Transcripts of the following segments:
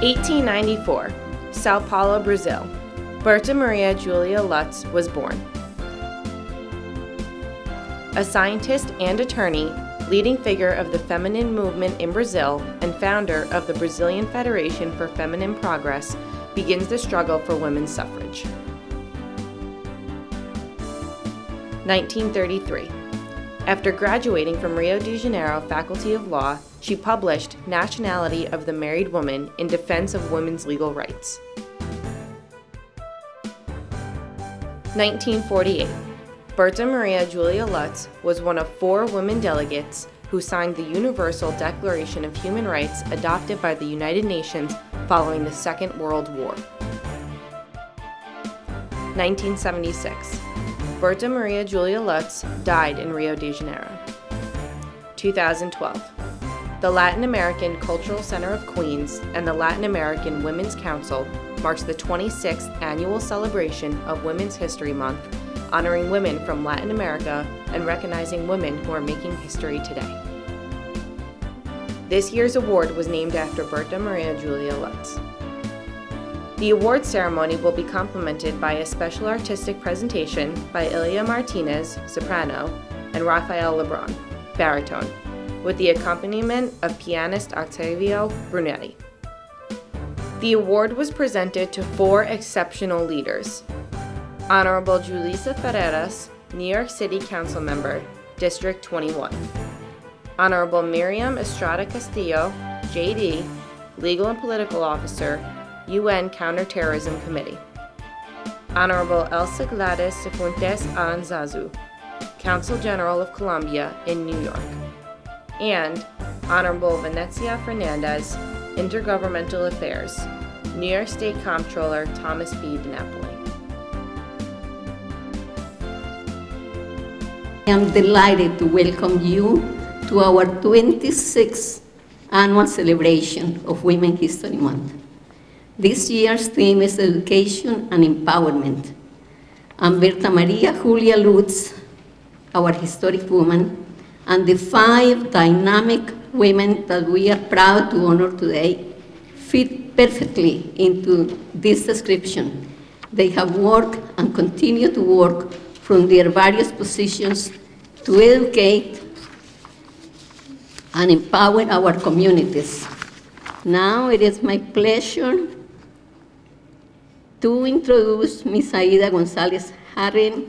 1894, Sao Paulo, Brazil. Berta Maria Julia Lutz was born. A scientist and attorney, leading figure of the feminine movement in Brazil and founder of the Brazilian Federation for Feminine Progress, begins the struggle for women's suffrage. 1933. After graduating from Rio de Janeiro Faculty of Law, she published Nationality of the Married Woman in Defense of Women's Legal Rights. 1948. Berta Maria Julia Lutz was one of 4 women delegates who signed the Universal Declaration of Human Rights adopted by the United Nations following the Second World War. 1976. Berta Maria Julia Lutz died in Rio de Janeiro. 2012. The Latin American Cultural Center of Queens and the Latin American Women's Council marks the 26th annual celebration of Women's History Month, honoring women from Latin America and recognizing women who are making history today. This year's award was named after Berta Maria Julia Lutz. The award ceremony will be complemented by a special artistic presentation by Ilia Martinez, soprano, and Rafael Lebron, baritone, with the accompaniment of pianist Octavio Brunetti. The award was presented to 4 exceptional leaders: Honorable Julissa Ferreras, New York City Council Member, District 21. Honorable Miriam Estrada Castillo, JD, Legal and Political Officer, UN Counterterrorism Committee. Honorable Elsa Gladys Cifuentes Aranzazu, Consul General of Colombia in New York. And Honorable Venezia Fernandez, Intergovernmental Affairs, New York State Comptroller Thomas B. DiNapoli. I am delighted to welcome you to our 26th annual celebration of Women's History Month. This year's theme is education and empowerment. And Berta Maria Julia Lutz, our historic woman, and the 5 dynamic women that we are proud to honor today fit perfectly into this description. They have worked and continue to work from their various positions to educate and empower our communities. Now it is my pleasure to introduce Ms. Aida Gonzalez Harren,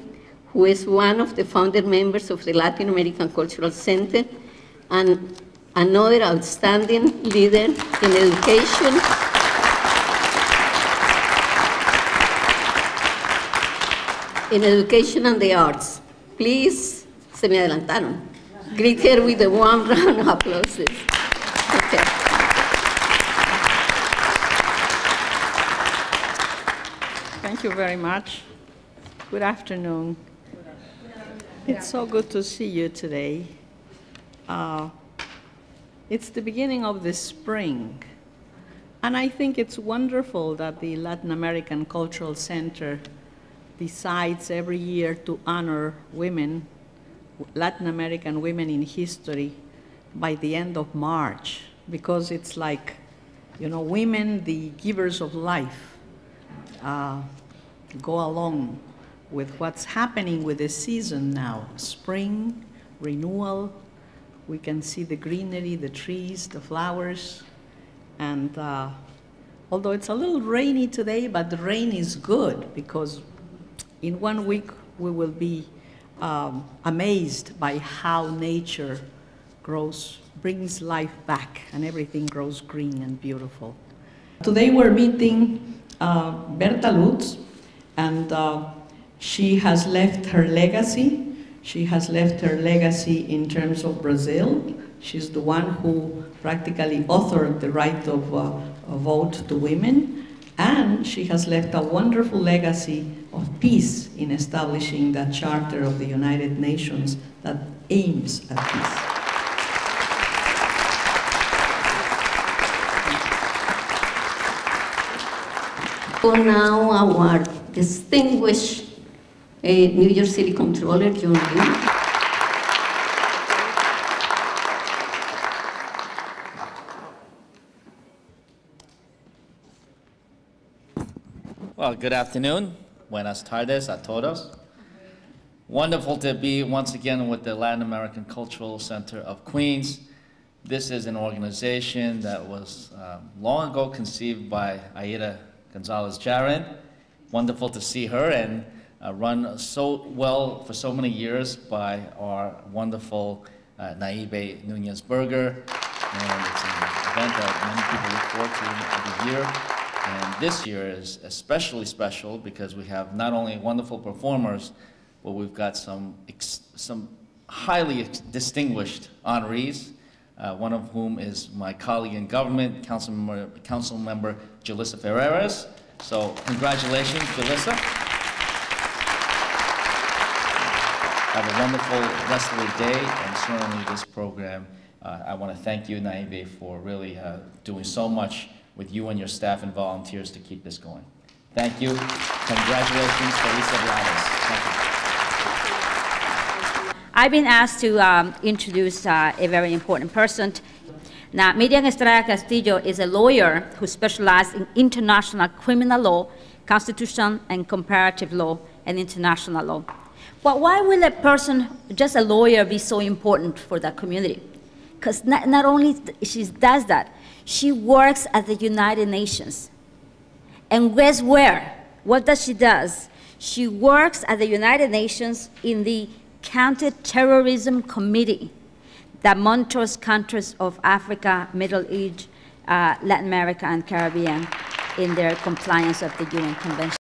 who is one of the founder members of the Latin American Cultural Center and another outstanding leader in education and the arts. Please, se me adelantaron. Greet her with a warm round of applause. Okay. Thank you very much. Good afternoon. It's so good to see you today. It's the beginning of the spring, and I think it's wonderful that the Latin American Cultural Center decides every year to honor women, Latin American women in history, by the end of March, because it's like, you know, women, the givers of life, go along with what's happening with the season now. Spring, renewal, we can see the greenery, the trees, the flowers, and although it's a little rainy today, but the rain is good because in 1 week we will be amazed by how nature grows, brings life back, and everything grows green and beautiful. Today we're meeting Berta Lutz, and she has left her legacy. She has left her legacy in terms of Brazil. She's the one who practically authored the right of vote to women, and she has left a wonderful legacy of peace in establishing that charter of the United Nations that aims at peace. So now our distinguished New York City Comptroller, John Lee. Well, good afternoon. Buenas tardes a todos. Wonderful to be once again with the Latin American Cultural Center of Queens. This is an organization that was long ago conceived by Aida Gonzalez-Jarin. Wonderful to see her, and run so well for so many years by our wonderful Naibe Nunez-Berger. And it's an event that many people look forward to every year. And this year is especially special because we have not only wonderful performers, but we've got some highly distinguished honorees, one of whom is my colleague in government, Council Member Julissa Ferreras. So congratulations, Julissa. Have a wonderful rest of the day, and certainly this program. I want to thank you, Naive, for really doing so much with you and your staff and volunteers to keep this going. Thank you. Congratulations, Felisa Blanes. Thank you. I've been asked to introduce a very important person. Now, Miriam Estrada Castillo is a lawyer who specializes in international criminal law, constitutional and comparative law, and international law. But why will a person, just a lawyer, be so important for that community? Because not only she does that, she works at the United Nations. And guess where? What does she do? She works at the United Nations in the Counter-Terrorism Committee that monitors countries of Africa, Middle East, Latin America, and Caribbean in their compliance of the UN Convention.